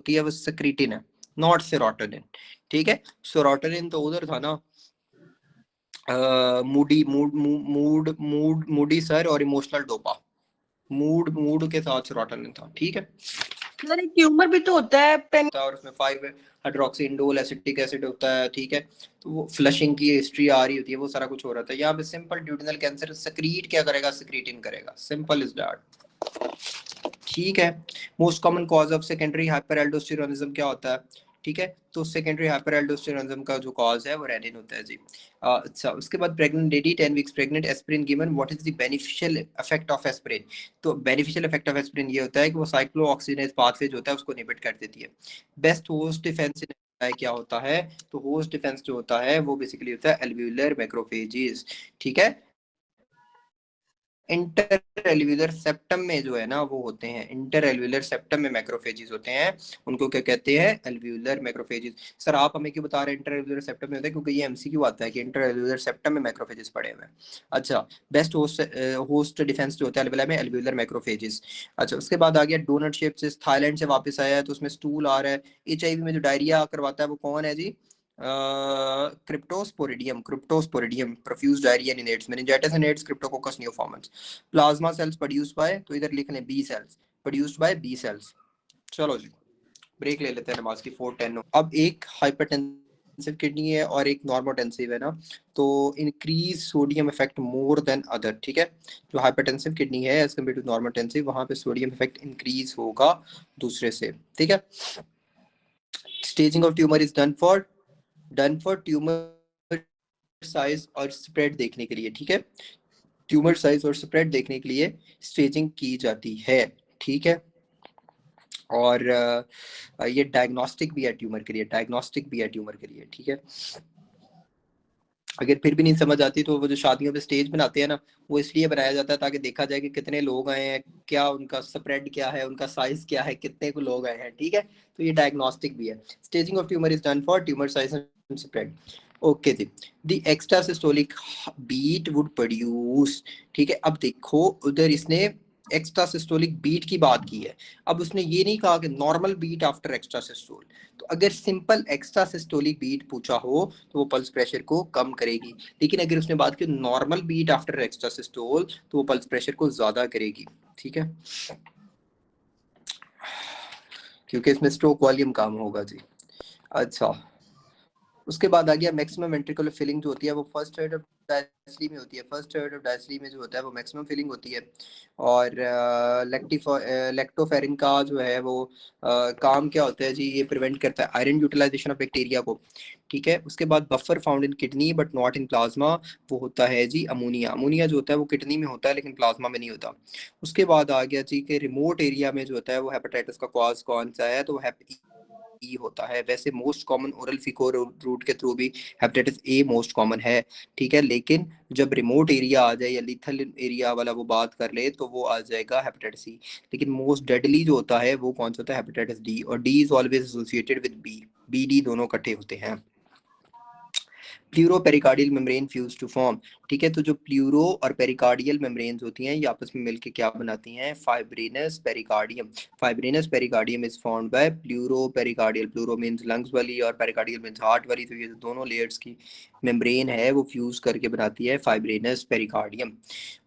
होती है वो सेक्रेटिन है, नॉट सेरोटोनिन। ठीक है, सेरोटोनिन तो उधर था ना, Moody mood mood mood Moody sir और इमोशनल डोपा, मूड मूड के साथ सेरोटोनिन था। ठीक है, ट्यूमर भी तो होता है और उसमें 5 हाइड्रोक्सी इंडोल एसिटिक एसिड होता है। ठीक है, तो वो फ्लशिंग की हिस्ट्री आ रही होती है, वो सारा कुछ हो रहा था। यहाँ पे सिंपल ड्यूडेनल कैंसर सेक्रीट क्या करेगा, सेक्रीटिन करेगा, सिंपल इज दैट। ठीक है, most common cause of secondary hyperaldosteronism क्या होता है? ठीक है, तो सेकेंडरी हाइपरएल्डोस्टेरोनिज्म का जो कॉज है वो रेनिन होता है जी। अच्छा, उसके बाद pregnant lady 10 weeks pregnant, aspirin given, what is the beneficial effect of aspirin? तो बेनिफिशियल इफेक्ट ऑफ एस्पिरिन ये होता है कि वो साइक्लोऑक्सीजिनेज पाथवे जो होता है उसको इनहिबिट कर देती है। बेस्ट होस्ट डिफेंस क्या होता है? तो होस्ट डिफेंस जो होता है वो बेसिकली होता है एल्वियोलर मैक्रोफेजेस। ठीक है, इंटर एल्वियोलर सेप्टम में जो है ना वो होते हैं, इंटर एल्वियोलर सेप्टम में मैक्रोफेजेस होते हैं, उनको क्या कहते हैं? Alveolar macrophages. सर आप हमें क्यों बता रहे हैं इंटर एल्वियोलर सेप्टम में होता है? क्योंकि ये एमसीक्यू आता है कि इंटर एल्वियोलर सेप्टम में मैक्रोफेजेस पड़े हुए हैं। अच्छा, बेस्ट होस्ट डिफेंस जो होता है एल्वियोलर में, एल्वियोलर मैक्रोफेजेस। अच्छा, उसके बाद आ गया डोनट शेप से थाईलैंड से वापस आया है, तो उसमें स्टूल आ रहा है। एचआईवी में जो डायरिया करवाता है वो कौन है जी? Cryptosporidium, cryptosporidium profuse diarrhoea in AIDS, meningitis in AIDS, cryptococcus neoformans. Plasma cells produced by, तो इधर लिख लें B cells, produced by B cells. चलो जी, ब्रेक ले लेते हैं नमाज की 4:10। अब एक हाइपरटेंसिव किडनी है और एक नॉर्मोटेंसिव है ना, तो increase sodium effect more than other. ठीक है, जो हाइपरटेंसिव किडनी है एज कम्पेयर टू नॉर्मोटेंसिव, वहां पे सोडियम इफेक्ट इंक्रीज होगा दूसरे से। ठीक है, staging of tumour is done for tumour size और स्प्रेड देखने के लिए। ठीक है, ट्यूमर साइज और स्प्रेड देखने के लिए स्टेजिंग की जाती है। ठीक है, और ये डायग्नोस्टिक भी है ट्यूमर के लिए, डायग्नोस्टिक भी है ट्यूमर के लिए। ठीक है, अगर फिर भी नहीं समझ आती तो वो जो शादियों पे स्टेज बनाते हैं ना, वो इसलिए बनाया जाता है ताकि देखा जाए कि कितने लोग आए हैं, क्या उनका स्प्रेड क्या है, उनका साइज क्या है, कितने को लोग आए हैं। ठीक है, तो ये डायग्नोस्टिक भी है। Staging of tumour is done for tumour size and spread. Okay जी, the extra systolic beat would produce. ठीक है, अब देखो उधर इसने एक्स्ट्रा सिस्टोलिक बीट की बात की है, अब उसने ये नहीं कहा कि normal beat after extra systole. तो अगर सिंपल एक्स्ट्रा सिस्टोलिक बीट पूछा हो तो वो पल्स प्रेशर को कम करेगी, लेकिन अगर उसने बात की normal beat after extra systole तो वो पल्स प्रेशर को ज्यादा करेगी। ठीक है, क्योंकि इसमें स्ट्रोक वॉल्यूम कम होगा जी। अच्छा, उसके बाद आ गया मैक्सिमम वेंट्रिकुलर फिलिंग जो होती है वो फर्स्ट थर्ड ऑफ डायस्ली में होती है, फर्स्ट थर्ड ऑफ डायस्ली में जो होता है वो मैक्सिमम फिलिंग होती है। और लैक्टोफेरिन का जो है वो काम क्या होता है जी? ये प्रिवेंट करता है आयरन यूटिलाइजेशन ऑफ बैक्टीरिया को। ठीक है, उसके बाद buffer found in kidney but not in plasma, वो होता है जी अमोनिया। अमोनिया जो होता है वो किडनी में होता है लेकिन प्लाज्मा में नहीं होता। उसके बाद आ गया जी कि रिमोट एरिया में जो होता है वो हेपेटाइटिस का कॉज कौन सा है? तो हेप ई होता है। वैसे मोस्ट कॉमन ओरल फीको रूट के थ्रू भी हेपेटाइटिस ए मोस्ट कॉमन है। ठीक है, लेकिन जब रिमोट एरिया आ जाए या लिथल एरिया वाला वो बात कर ले तो वो आ जाएगा हेपेटाइटिस सी। लेकिन मोस्ट डेडली जो होता है वो कौन सा होता है? हेपेटाइटिस डी, और D is always associated with B, B D दोनों इकट्ठे होते हैं। Pleuropericardial membrane fuse to form. ठीक है, तो जो प्लूरो और पेरिकार्डियल मेम्ब्रेन्स होती हैं ये आपस में मिलकर क्या बनाती हैं? Fibrinous pericardium. Fibrinous pericardium is formed by pleuro pericardial, pleuro means lungs वाली और पेरिकार्डियल मींस हार्ट वाली, तो ये दोनों लेयर्स की मेम्ब्रेन है वो फ्यूज करके बनाती है फाइब्रिनस पेरिकार्डियम।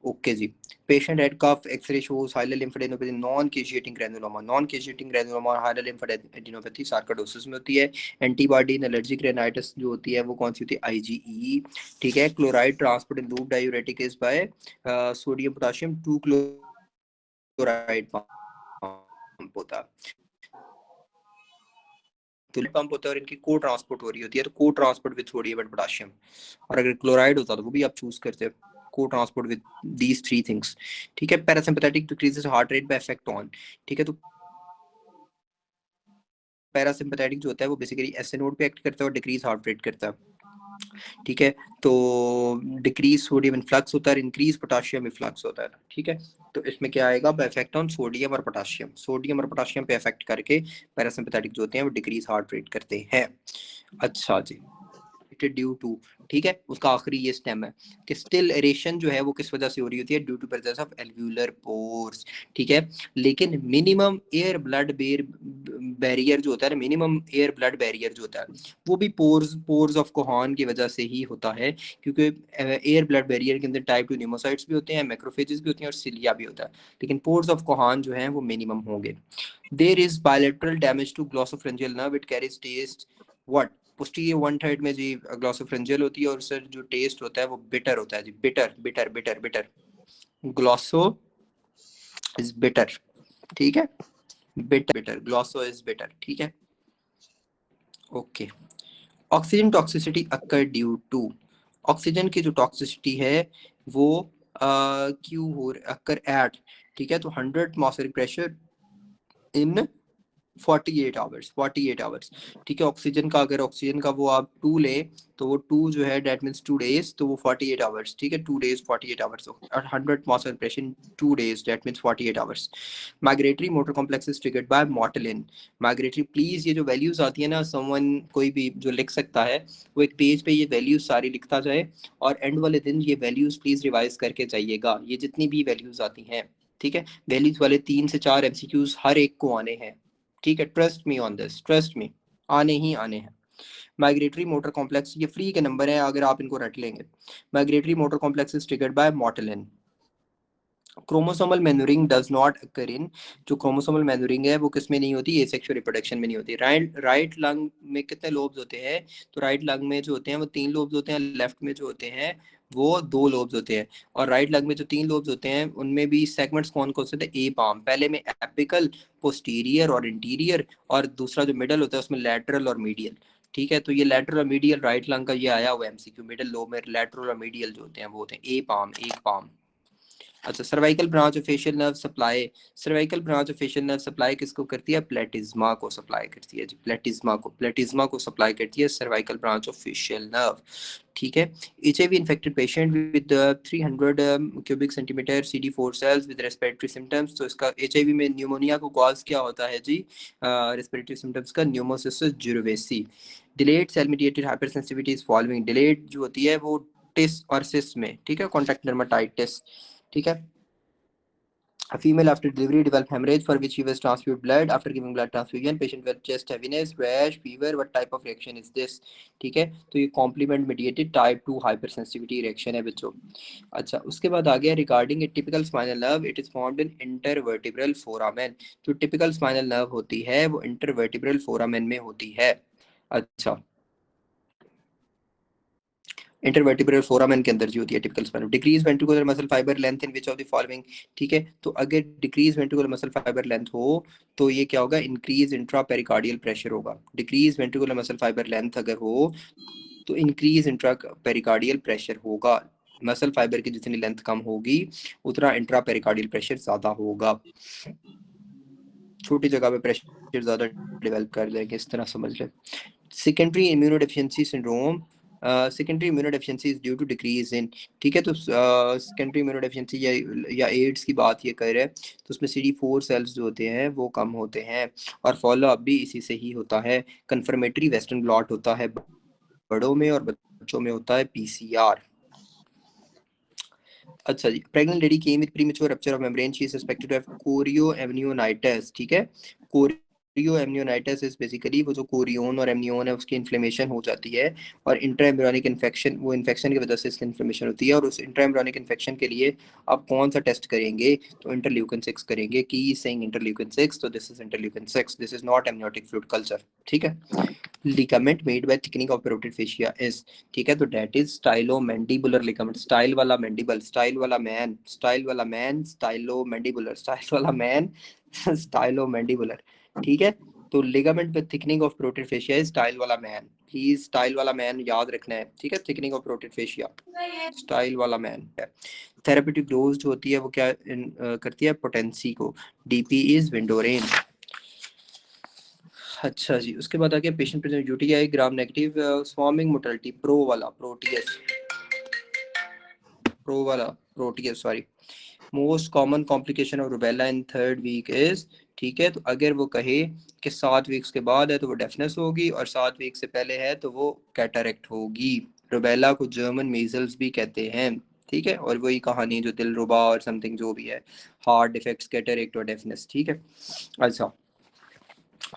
ओके जी, patient had cough X ray shows hilar lymphadenopathy, non caseating granuloma, non caseating granuloma और हाइलर लिम्फेडेनोपैथी सार्कोइडोसिस में होती है। एंटीबॉडी इन एलर्जिक रेनाइटिस जो होती है वो कौन सी होती है? आईजीई। ठीक है, chloride transport in loop diuretic is by sodium potassium 2 chloride pump होता है, तो पंप होता है और इनकी को ट्रांसपोर्ट हो रही होती है, तो को transport with sodium and potassium. और अगर क्लोराइड होता तो वो भी आप चूज करते हैं, को transport with these three things. ठीक है, parasympathetic decreases heart rate by effect on. ठीक है, तो पैरासिम्पैथेटिक जो होता है वो बेसिकली एसए नोड पे एक्ट करता है और डिक्रीज हार्ट रेट करता है। ठीक है, तो डिक्रीज सोडियम इनफ्लक्स होता है, इंक्रीज पोटेशियम इनफ्लक्स होता है। ठीक है, तो इसमें क्या आएगा? इफेक्ट ऑन सोडियम और पोटेशियम, सोडियम और पोटेशियम पे इफेक्ट करके पैरासिम्पैथेटिक जो होते हैं वो डिक्रीज हार्ट रेट करते हैं। अच्छा जी, ड्यू टू, ठीक है, उसका आखिरी ये स्टेम है कि स्टिल एरेशन जो है वो किस वजह से हो रही होती है, due to presence of alveolar pores, ठीक है। लेकिन मिनिमम एयर ब्लड बैरियर जो होता है, मिनिमम एयर ब्लड बैरियर जो होता है वो भी पोर्स ऑफ कोहान की वजह से ही होता है, क्योंकि एयर ब्लड बैरियर के अंदर टाइप 2 न्यूमोसाइट्स भी होते हैं, मैक्रोफेजेस भी होती हैं और सिलिया भी होता है, लेकिन पोर्स ऑफ कोहान जो है वो मिनिमम होंगे। There is bilateral damage to glossopharyngeal nerve, it carries taste what, posterior one third में जी ग्लॉसोफ्रेंजियल होती है और सर जो टेस्ट होता है वो बिटर होता है जी, bitter bitter bitter bitter, glosso is bitter, ठीक है, bitter bitter, glosso is bitter, ठीक है, okay. Oxygen toxicity occur due to, oxygen की जो टॉक्सिसिटी है वो क्यों हो अकर एट, ठीक है, तो 100 atmospheric pressure in 48 hours, 48 hours, ठीक है। ऑक्सीजन का अगर ऑक्सीजन का वो आप 2 ले तो वो 2 जो है दैट मींस 2 डेज, तो वो 48 आवर्स, ठीक है, 2 डेज 48 आवर्स, और 100 atmospheric pressure 2 days that means 48 hours. Migratory motor complex is triggered by मोटिलिन, migratory, please ये जो वैल्यूज आती है ना, समवन कोई भी जो लिख सकता है वो एक पेज पे ये वैल्यूज सारी लिखता जाए और एंड वाले दिन ये वैल्यूज प्लीज रिवाइज करके जाइएगा, ये जितनी भी वैल्यूज आती हैं, ठीक है। वैल्यूज वाले 3 से 4 एमसीक्यूज हर एक को आने हैं, ठीक है, trust me on this, trust me, आने ही आने हैं। माइग्रेटरी मोटर कॉम्प्लेक्स, ये फ्री के नंबर है अगर आप इनको रट लेंगे। Migratory motor complex is triggered by motilin. Chromosomal manuring does not occur in, जो क्रोमोसोमल मैन्यूरिंग है वो किस में नहीं होती, एसेक्सुअल रिप्रोडक्शन में नहीं होती। राइट लंग में कितने लोब्स होते हैं, तो राइट लंग में जो होते हैं वो 3 लोब्स होते हैं, लेफ्ट में जो होते हैं वो 2 लोब्स होते हैं, और राइट लंग में जो 3 लोब्स होते हैं उनमें भी सेगमेंट्स कौन कौन से थे, ए पाम, पहले में एपिकल, पोस्टीरियर और इंटीरियर, और दूसरा जो मिडल होता है उसमें लैटरल और मीडियल, ठीक है। तो ये लैटरल और मीडियल राइट लंग का ये आया हुआ एमसीक्यू, मिडल लोब में लैटरल और मीडियल जो होते हैं वो होते हैं ए पाम, एक पाम। अच्छा, cervical branch of facial nerve supply, cervical branch of facial nerve supply किसको करती है, प्लेटिज्मा को सप्लाई करती है जी, प्लेटिज्मा को सप्लाई करती है cervical branch of facial nerve, ठीक है। HIV infected patient with 300 cubic centimetre CD4 cells with respiratory symptoms, तो इसका एचआईवी में न्यूमोनिया को कॉज क्या होता है जी, रेस्पिरेटरी सिम्टम्स का न्यूमोसिस jirovecii. Delayed cell mediated hypersensitivity is following, delayed जो होती है वो टिस और सिस में, ठीक है, कॉन्टैक्ट डर्माटाइटिस, ठीक है। A female after delivery developed hemorrhage for which she was transfused blood. After giving blood transfusion, patient with chest heaviness, rash, fever. What type of reaction is this? ठीक है, तो ये complement mediated type 2 hypersensitivity reaction है बच्चों। अच्छा, उसके बाद आ गया regarding a typical spinal nerve, it is found in intervertebral foramen, जो टिपिकल स्पाइनल नर्व होती है वो इंटरवर्टिब्रल फोरामेन में होती है। अच्छा, इंटरवर्टिब्रल फोरामेन के अंदर जो होती है typical spinal. Decrease ventricular muscle fibre length in which of the following, ठीक है, तो अगर decrease ventricular muscle fibre length हो तो ये क्या होगा, इंक्रीज इंट्रा पेरिकार्डियल प्रेशर होगा। Decrease ventricular muscle fibre length अगर हो तो इंक्रीज इंट्रा पेरिकार्डियल प्रेशर होगा, मसल फाइबर की जितनी लेंथ कम होगी उतना इंट्रा पेरिकार्डियल प्रेशर ज्यादा होगा, छोटी जगह पे प्रेशर ज्यादा डेवलप कर जाएंगे, इस तरह समझ लें। Secondary immunodeficiency syndrome, secondary immunodeficiency is due to decrease in, ठीक है, तो सेकेंडरी इम्यूनोडेफिशिएंसी या एड्स की बात ये कर रहे हैं, तो उसमें CD4 सेल्स जो होते हैं वो कम होते हैं और फॉलो अप भी इसी से ही होता है। कंफर्मेटरी वेस्टर्न ब्लॉट होता है बड़ों में और बच्चों में होता है PCR। अच्छा जी, pregnant lady came with premature rupture of membrane, she is suspected to have chorioamnionitis, ठीक है। कोरियोएमनियोनाइटिस इज बेसिकली वो जो कोरियोन और एमनियोन है उसकी इन्फ्लेमेशन हो जाती है और इंट्राएम्ब्रियोनिक इन्फेक्शन, वो इन्फेक्शन की वजह से इसकी इन्फ्लेमेशन होती है, और उस इंट्राएम्ब्रियोनिक इन्फेक्शन के लिए आप कौन सा टेस्ट करेंगे, तो इंटरल्यूकिन 6 करेंगे, की सेइंग इंटरल्यूकिन 6, तो this is interleukin 6, this is not amniotic fluid culture, ठीक है। Ligament made by thickening of parotid fascia is, ठीक है, तो that is stylomandibular ligament, style वाला मैंडिबल, स्टाइल वाला मैन, स्टाइल वाला मैन, स्टाइलोमैंडिबुलर, स्टाइल वाला मैन, स्टाइलोमैंडिबुलर, ठीक है। तो ligament with thickening of parotid fascia is style वाला मैन, प्लीज स्टाइल वाला मैन याद रखना है, ठीक है, thickening of parotid fascia, style वाला मैन। थेरेप्यूटिक डोज जो होती है वो क्या करती है, पोटेंसी को, DP इज विंडोरेन। अच्छा जी, उसके बाद आ गया patient present UTI gram negative swarming motility, pro वाला proteus sorry, most common complication of rubella in third week is, ठीक है, तो अगर वो कहे कि 7 वीक्स के बाद है तो वो डेफनेस होगी, और 7 वीक से पहले है तो वो कैटरेक्ट होगी। रुबेला को जर्मन मीजल्स भी कहते हैं, ठीक है, और वही कहानी जो दिलरुबा और समथिंग जो भी है, हार्ट डिफेक्ट्स, कैटरेक्ट और डेफनेस, ठीक है। अच्छा,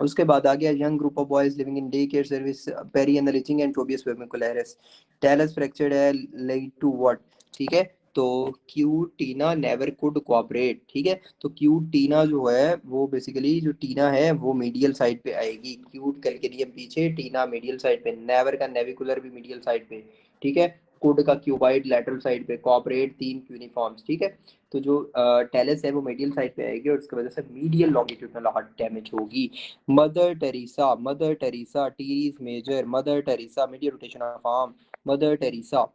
उसके बाद आ गया young group of boys living in day care service perianal itching and फोबियस वर्मिकुलरिस टेलस फ्रैक्चर्ड है लीड टू व्हाट, ठीक है, तो क्यूट टीना नेवर कुड कोऑपरेट, ठीक है, तो क्यूट टीना जो है वो बेसिकली जो टीना है वो मीडियल साइड पे आएगी, क्यूट करके नियम पीछे, टीना मीडियल साइड पे, नेवर का नेविकुलर भी मीडियल साइड पे, ठीक है, कुड का क्यूबाइड लेटरल साइड पे, कोऑपरेट 3 यूनिफॉर्म्स, ठीक है, तो जो टेलस है वो मीडियल साइड पे आएगी और उसकी वजह से मीडियल लॉन्गिट्यूडनल हार्ट डैमेज होगी। Mother Teresa teres major, Mother Teresa medial rotation of arm, Mother Teresa.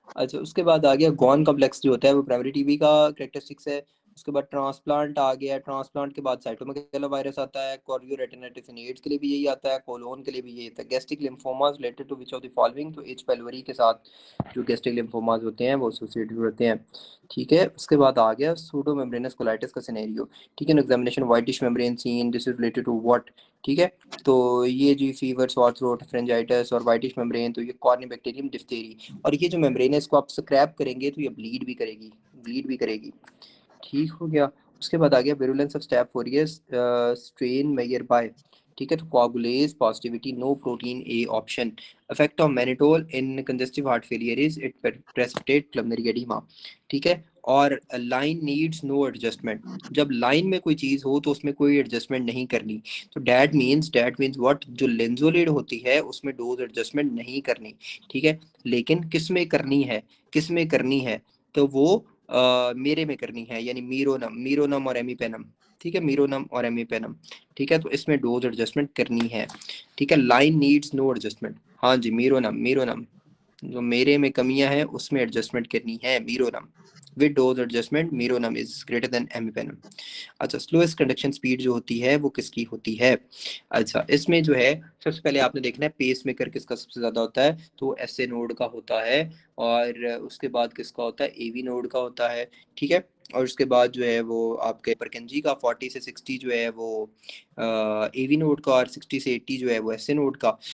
अच्छा, उसके बाद आ गया गॉन कॉम्प्लेक्स जो होता है वो प्राइमरी टीबी का करेक्टरिस्टिक्स है। उसके बाद ट्रांसप्लांट आ गया, ट्रांसप्लांट के बाद साइटोमेगालो वायरस आता है, कोरियोरेटिनाइटिस इन एड्स के लिए भी यही आता है, कोलोन के लिए भी यही आता है, gastric lymphomas related to which of the following, तो एच पाइलोरी के साथ जो गैस्ट्रिक लिम्फोमास होते हैं वो एसोसिएटेड होते हैं, ठीक है। उसके बाद आ गया सूडो मेम्ब्रेनस कोलाइटिस का सिनेरियो, ठीक है, examination whitish membrane seen, this is related to what, ठीक है, तो ये जी फीवर, सॉर थ्रोट, फ्रेंजाइटिस और व्हाइटिश मेम्ब्रेन, तो ये कॉर्निबैक्टीरियम डिफ्थेरी, और ये जो मेम्ब्रेन है इसको आप स्क्रैप करेंगे तो ये ब्लीड भी करेगी, ब्लीड भी करेगी, ठीक हो गया। उसके बाद आ गया virulence of staph aureus strain mediated by, ठीक है, तो coagulase positivity, no protein A option, effect of mannitol in congestive heart failure is it precipitate pulmonary oedema, ठीक है, और लाइन नीड्स नो एडजस्टमेंट, जब लाइन में कोई चीज हो तो उसमें कोई एडजस्टमेंट नहीं करनी, तो डैट मीन्स व्हाट, जो लेंजोलिड होती है उसमें डोज एडजस्टमेंट नहीं करनी, ठीक है, लेकिन किस में करनी है, किस में करनी है, तो वो मेरे में करनी है, यानी मीरोनम और एमीपेनम, ठीक है, मीरोनम और एमीपेनम, ठीक है, तो इसमें डोज एडजस्टमेंट करनी है, ठीक है, लाइन नीड्स नो एडजस्टमेंट, हाँ जी, मीरोनम जो मेरे में कमियां हैं उसमें एडजस्टमेंट करनी है, meropenem with dose adjustment, meropenem is greater than imipenem. अच्छा, स्लोएस्ट कंडक्शन स्पीड जो होती है वो किसकी होती है। अच्छा, इसमें जो है सबसे पहले आपने देखना है पेस मेकर किसका सबसे ज्यादा होता है, तो एस ए नोड का होता है, और उसके बाद किसका होता है, एवी नोड का होता है, ठीक है, और उसके बाद जो है वो आपके परकेंजी का 40 से 60 जो है वो एवी नोड का, और 60 से 80 जो है वो एस ए नोड का।